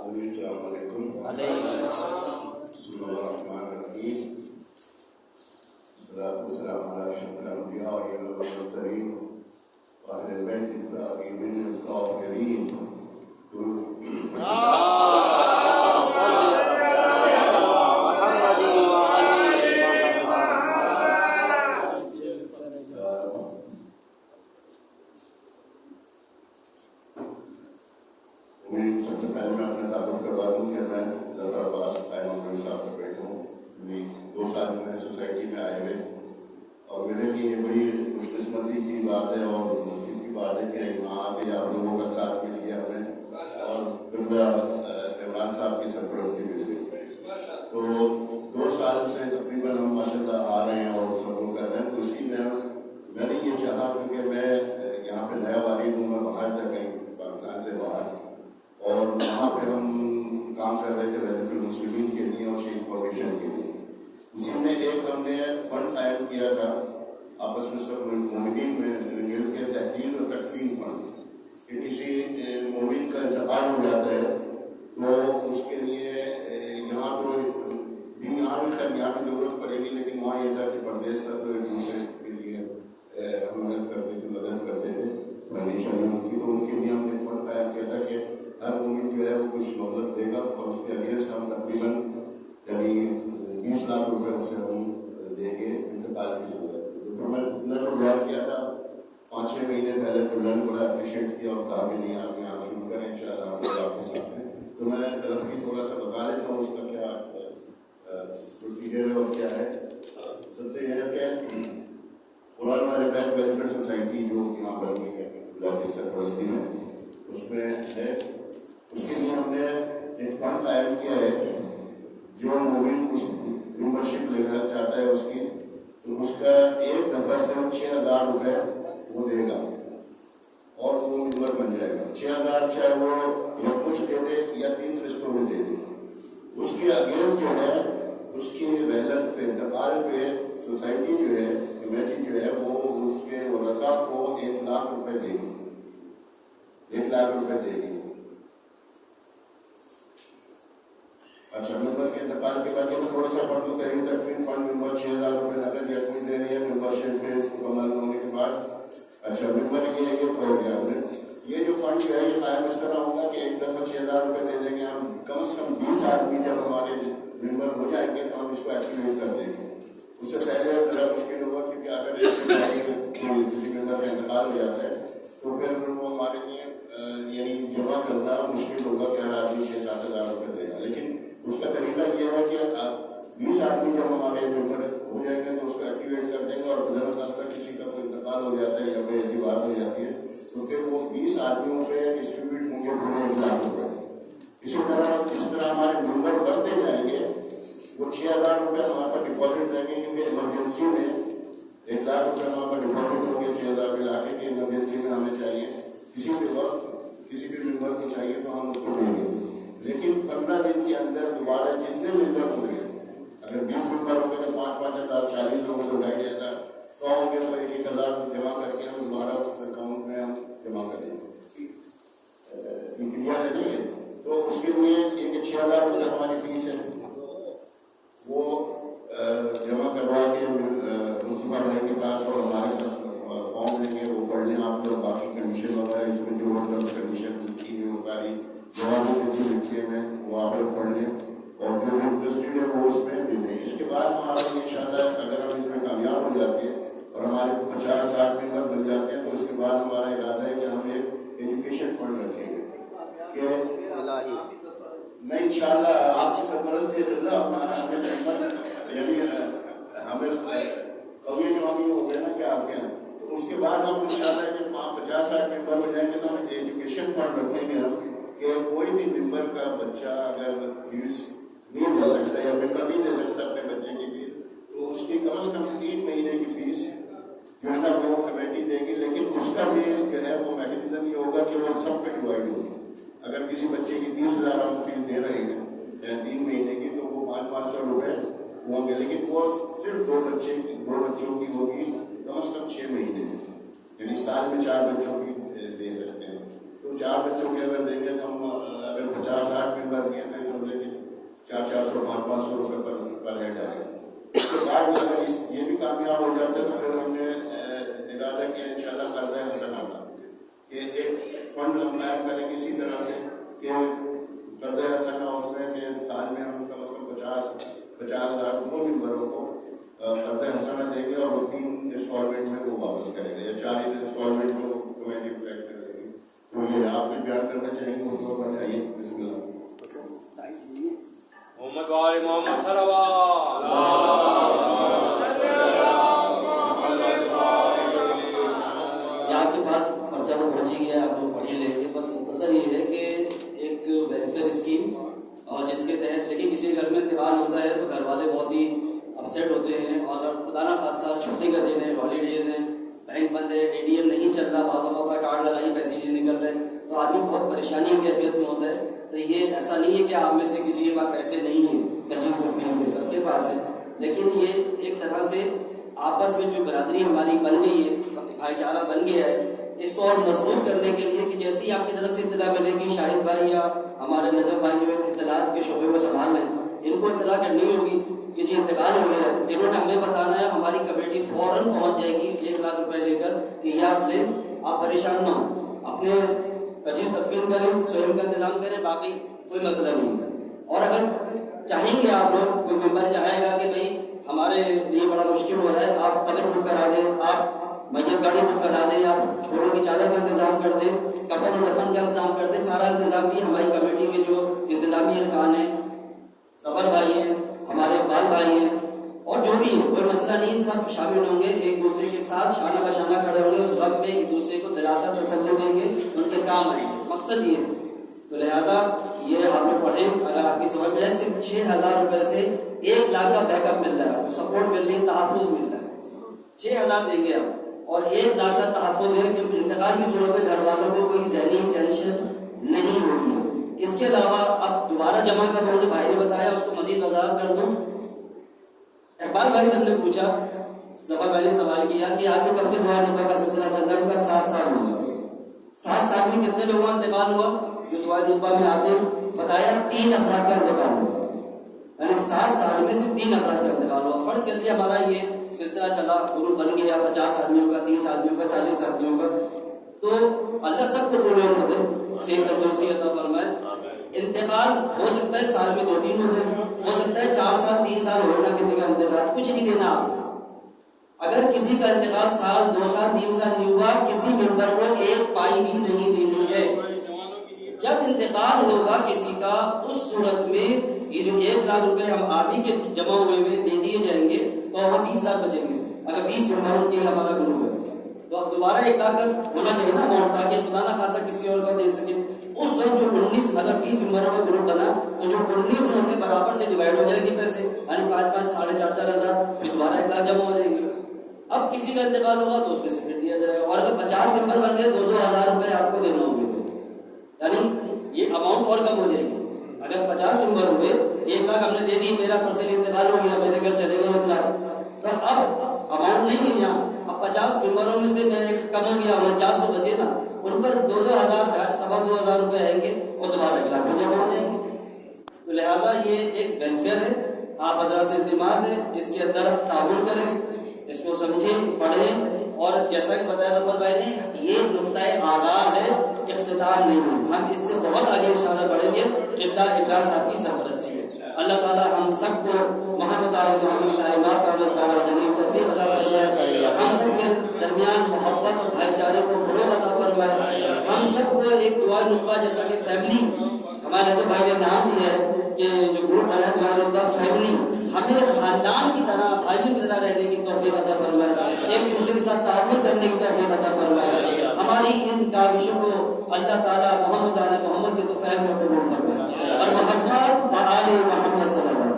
السلام علیکم علیکم السلام. بسم اللہ الرحمن الرحیم. الصلاۃ والسلام علی اشرف الانبیاء والمرسلین واہل البیت الطاہرین الطاہرین. سب سے پہلے میں اپنا تعارف کروا دوں کہ میں ظفر عباس قائم عمری صاحب کا بیٹا ہوں. 2 سال میں سوسائٹی میں آئے ہوئے اور میرے لیے یہ بڑی خوش قسمتی کی بات ہے اور نصیب کی بات ہے کہ یہاں آ کے آپ لوگوں کا ساتھ بھی لیا ہمیں اور قبلہ عمران صاحب کی سرپرستی بھی دی. تو 2 سال سے تقریباً ہم ماشاء اللہ آ رہے ہیں اور سب کر رہے ہیں. تو اسی میں نے یہ چاہا کیونکہ میں یہاں پہ نیا والد ہوں, میں باہر تک گئی پاکستان سے باہر, اور وہاں پہ ہم کام کر رہے تھے وحدت المسلمین کے لیے اور شیخ فاؤنڈیشن کے لیے. اسی میں ایک ہم نے فنڈ قائم کیا تھا آپس میں سب مومنین میں مل کے, تحقیق اور تکفین فنڈ, کہ کسی مومن کا انتقال ہو جاتا ہے تو اس کے لیے یہاں پہ یہاں بھی ضرورت پڑے گی, لیکن وہاں یہ تھا کہ پردیس تھا تو ایک دوسرے کے لیے ہم ہیلپ کرتے تھے, مدد کرتے تھے فائنینشیل کی. تو ان کے لیے ہم نے فنڈ قائم کیا تھا کہ ہر مومن جو ہے وہ کچھ مدد دے گا اور اس کے اگینسٹ ہم تقریباً یعنی 20 لاکھ روپے اسے ہم دیں گے انتقال کی صورت. تو پھر میں نظر غور کیا تھا 5-6 مہینے پہلے, تو میں نے بڑا اپریشیٹ کیا اور کہا کہ نہیں آپ یہاں شروع کریں انشاءاللہ آپ کے ساتھ ہیں. تو میں رفقی تھوڑا سا بتا دیتا ہوں اس کا کیا پروسیجر ہے اور کیا ہے. سب سے یہ ہے کہ قرآن والے بیت ویلفیئر سوسائٹی جو یہاں بن گئی ہے اللہ کی سرپرستی میں, اس میں ہے, اس کے لیے ہم نے ایک فنڈ قائم کیا ہے. جو مومن اس ممبرشپ لینا چاہتا ہے اس کی, تو اس کا ایک دفعہ سے 6,000 روپے وہ دے گا اور وہ ممبر بن جائے گا. 6,000 چاہے وہ یا کچھ دے دے یا 3 قسطوں میں دے دے. اس کے اگینسٹ جو ہے اس کی رحلت پہ انتقال پہ سوسائٹی جو ہے کمیٹی جو ہے وہ اس کے ورثاء کو 1 لاکھ روپے دے گی, 1 لاکھ روپے دے گی. اچھا, ممبر کے انتقال کے بعد یہ تھوڑا سا پڑھ دوں. تحریر تکفین فنڈ ممبر 6,000 روپے نقد یا کوئی دے رہی ہے ممبرشپ فیس مکمل ہونے کے بعد. اچھا, ممبر یہ ہے کہ ہو گیا ہم نے یہ جو فنڈ جو ہے یہ قائم اس طرح ہوگا کہ ایک دفعہ 6,000 روپے دے دیں گے ہم. کم از کم 20 آدمی جب ہمارے ممبر ہو جائیں گے تو ہم اس کو ایکٹیویٹ کر دیں گے. اس سے پہلے ذرا مشکل ہوگا کیونکہ اگر کسی ممبر کا انتقال ہو جاتا ہے تو پھر وہ ہمارے لیے یعنی جمع کرنا مشکل ہوگا کہ ہر آدمی 6-7 ہزار روپے دے گا. لیکن اس کا طریقہ یہ ہے کہ 20 آدمی جب ہمارے ممبر ہو جائیں گے تو اس کو ایکٹیویٹ کر دیں گے, اور خاصہ کسی کا کوئی انتقال ہو جاتا ہے یا کوئی ایسی بات ہو جاتی ہے تو پھر وہ 20 آدمیوں پہ ڈسٹریبیوٹ ہوں گے پورے 1 لاکھ روپے. اسی طرح جس طرح ہمارے ممبر بڑھتے جائیں گے وہ 6,000 روپے ہمارے پاس ڈپازٹ رہیں گے, کیونکہ ایمرجنسی میں 1 لاکھ روپے ہمارے پاس ڈپازٹ ہوں گے. 6,000 ملا کے کہ ایمرجنسی میں ہمیں چاہیے, کسی بھی وقت کسی بھی ممبر کو چاہیے تو ہم اس کو دیں گے. لیکن 15 دن کے اندر دوبارہ جتنے ممبر ہوں گے, اگر 20 ممبر ہوں گے تو 5-5 ہزار, 40 لوگوں کو 2,500, 100 ہوں گے تو 1-1 ہزار جمع کر کے ہم دوبارہ اس اکاؤنٹ میں ہم جمع کریں گے. کلیئر ہے نہیں ہے؟ تو اس کے لیے ایک 6,000 روپے ہماری فیس ہے, وہ جمع کروا کے مصطفیٰ بھائی کے پاس اور ہمارے پاس فارم دیں گے, وہ پڑھ لیں آپ لوگ. باقی کنڈیشن وغیرہ اس میں جو کنڈیشن لکھی ہوئی وہ ساری جواب اس میں لکھے ہوئے وہ آپ لوگ پڑھ لیں, اور جو انٹرسٹیڈ ہے وہ اس میں دے دیں. اس کے بعد ہمارا انشاءاللہ اگر ہم اس میں کامیاب ہو جاتے ہیں اور ہمارے 50-60 ممبر بن جاتے ہیں تو اس کے بعد ہمارا ارادہ ہے کہ ہم ایک ایجوکیشن فنڈ رکھیں گے کہ نہیں انشاءاللہ آپ کی سرپرستی اللہ ہمیں یعنی ہمیں قوی جو ہم ہو گئے نا کہ آپ کے تو اس کے بعد ہم انشاءاللہ جب 50-60 ممبر ہو جائیں گے تو ہم ایجوکیشن فنڈ رکھیں گے ہم کہ کوئی بھی ممبر کا بچہ اگر فیس نہیں دے سکتا یا ممبر نہیں دے سکتا اپنے بچے کی فیس تو اس کی کم از کم 3 مہینے کی فیس جو ہے نا وہ کمیٹی دے گی. لیکن اس کا بھی جو ہے وہ میکنزم یہ ہوگا کہ وہ سب پہ ڈیوائڈ ہوگی. اگر کسی بچے کی 30,000 ہم فیس دے رہے ہیں 3 مہینے کی تو وہ 500-500 روپے ہوں گے, لیکن وہ صرف 2 بچوں کی ہوگی کم از کم 6 مہینے میں, یعنی سال میں 4 بچوں کی دے سکتے ہیں. تو 4 بچوں کے اگر دیں گے تو ہم اگر 50-60 ممبر लगी है तो समझे कि 400-400 500 रुपये पर हेड आएगा। उसके बाद अगर ये भी कामयाब हो जाता है तो फिर हमने इरादा किया इंशाल्लाह कर्ज़ हसन का कि एक फंड हम कायम करेंगे इसी तरह से कि कर्ज़ हसन उसमें कि साल में हम कम से कम 50,000 दो मेंबरों को कर्ज़ हसन देंगे और वो 3 इंस्टॉलमेंट में वो वापस करेंगे या 4 इंस्टॉलमेंट को कमेटी तय करेगी। तो ये आप भी बयान करना चाहेंगे उस वक्त पर आइए बिस्मिल्लाह। मोहम्मद वाले मोहम्मद सल्लल्लाहु आपके पास पर्चा तो पहुंच ही गया, आप लोग पढ़ ही लेंगे। बस मुख्तसर ये है कि एक वेलफेयर स्कीम और जिसके तहत देखिए किसी घर में इंतकाल होता है तो घर वाले बहुत ही अपसेट होते हैं और खुदा ना खासा छुट्टी का दिन है, हॉलीडेज हैं, बैंक बंद है, ATM नहीं चल रहा, बाज़ों का कार्ड लगाइए पैसे नहीं निकल रहे, तो आदमी बहुत परेशानी की कैफियत में होता है। तो ये ऐसा नहीं है कि आप में से किसी के पास पैसे नहीं हैं, कजीज को सबके पास है, लेकिन ये एक तरह से आपस में जो बरादरी हमारी बन गई है, भाईचारा बन गया है, इसको और मजबूत करने के लिए कि जैसी आपकी तरफ से इत्तला मिलेगी, शाहिद भाई या हमारे नजब भाई जो इत्तलात के शोबे को संभाल रहे हैं, इनको इत्तला करनी होगी कि जी इंतकाल हो गया है, इन्होंने हमें बताना है, हमारी कमेटी फौरन पहुंच जाएगी 1 लाख रुपए लेकर कि ये आप ले, आप परेशान ना हो, अपने कजी तदफीन करें, स्वयं का इंतजाम करें, बाकी कोई मसला नहीं। और अगर चाहेंगे आप लोग, कोई मेम्बर चाहेगा कि भाई हमारे लिए बड़ा मुश्किल हो रहा है, आप कब्र बुक करा दें, आप मैयत गाड़ी बुक करा दें, आप छोड़ों की चादर का इंतजाम कर दें, कफन और दफन का इंतजाम कर दें, सारा इंतजाम भी हमारी कमेटी के जो इंतजामी अरकान हैं, सबर भाई हैं, हमारे इकबाल भाई हैं और जो भी है, कोई मसला नहीं, सब शामिल होंगे, एक दूसरे के साथ शाना बशाना खड़े होंगे, उस वक्त में एक दूसरे को दिलासा तसल्ली देंगे, उनके काम आएंगे, मकसद ये है। तो लिहाजा ये आप लोग पढ़ें, अगर आपकी समझ में आए, सिर्फ 6,000 रुपये से 1 लाख का बैकअप मिल रहा है, सपोर्ट मिल रही है, तहफ़्फ़ुज़ मिल रहा है, 6,000 देंगे आप और 1 लाख का तहफ़्फ़ुज़ है कि इंतकाल की सूरत में घर वालों को कोई ज़हनी टेंशन नहीं होगी। इसके अलावा अब दोबारा जमा का बोल भाई ने बताया, उसको मजीद वजाहत कर दूं। इकबाल भाई से हमने पूछा, जफर भाई ने सवाल किया कि आपके कब से दुआ नुबा का सिलसिला चल रहा है? उनका 7 साल हुआ। 7 साल में कितने लोगों का इंतकाल हुआ जो दुआ नुबा में आते? बताया 3 अफराद का इंतकाल हुआ, यानी 7 साल में सिर्फ 3 अफराद का इंतकाल हुआ। फर्ज कर लिया हमारा ये सिलसिला चला, ग्रुप बन गया 50 आदमियों का, 30 आदमियों का, 40 आदमियों का, तो अल्लाह सबको पूरे उम्र दे, सेहत तंदुरुस्ती अता फरमाए। इंतकाल हो सकता है साल में 2-3 हो जाए, हो सकता है 4 साल 3 साल हो ना किसी का इंतकाल, कुछ नहीं देना आपको। अगर किसी का इंतकाल साल 2 साल 3 साल नहीं हुआ, किसी मेंबर को 1 पाई भी नहीं देनी है। जब इंतकाल होगा किसी का, उस सूरत में ये जो 1 लाख रुपए हम आदि के जमा हुए में दे दिए जाएंगे तो हम 20 लाख बचेंगे। अगर 20 मेंबरों के हमारा ग्रुप है तो अब दोबारा 1 लाख होना चाहिए ना अमाउंट, ताकि खुदा ना खासा किसी और को दे सके। उस वक्त जो 19 अगर 20 मेंबरों का ग्रुप बना तो जो 19 होंगे बराबर से डिवाइड हो जाएंगे पैसे, यानी 5-5 4,500 हज़ार, फिर दोबारा 1 लाख जमा हो जाएंगे। अब किसी का इंतकाल होगा तो उसमें से फिर दिया जाएगा। और अगर 50 मेंबर बन गए 2-2 हज़ार रुपए आपको देना होंगे, यानी ये अमाउंट और कम हो जाएगी। अगर 50 मेंबर हुए, 1 लाख हमने दे दी, मेरा फर्ज इंतकाल हो गया, मेरे घर चले गए 1 लाख, तो अब अमाउंट नहीं है यहाँ। अब 50 मेंबरों में से मैं एक कम हो गया, 4900 बचे ना, उन पर 2-2 हज़ार 2.25 हज़ार रुपए आएंगे और दोबारा 1 लाख में जमा हो जाएंगे। तो लिहाजा ये एक वेलफेयर है, आप हजरा से इंतमास है, इसके अंदर ताउन करें, इसको समझें, पढ़ें। और जैसा कि बताया जफर भाई ने, ये नुक्ता आगाज है, इख्तिताम नहीं है। हम इससे बहुत आगे इंशाअल्लाह बढ़ेंगे इब्राहिम साहब की सरपरस्ती में। अल्लाह ताला हम सबको मोहम्मद हम सब के दरमियान मोहब्बत और भाईचारे को फरोग अता फरमाए। हम सबको एक दुआ नुक्ता, जैसा कि फैमिली हमारे नजर भाई ने नाम दिया है कि जो ग्रुप बना है दुआ नुक्ता फैमिली, हमें खानदान की तरह, भाइयों की तरह रहने की तौफीक अता फरमाए, एक दूसरे के साथ ताल्लुक करने की तौफीक अता फरमाए। हमारी इन काविशों को अल्लाह ताला मोहम्मद आले मोहम्मद के तौफीक में कबूल फरमाए और मोहम्मद व आले मोहम्मद सल्लल्लाहु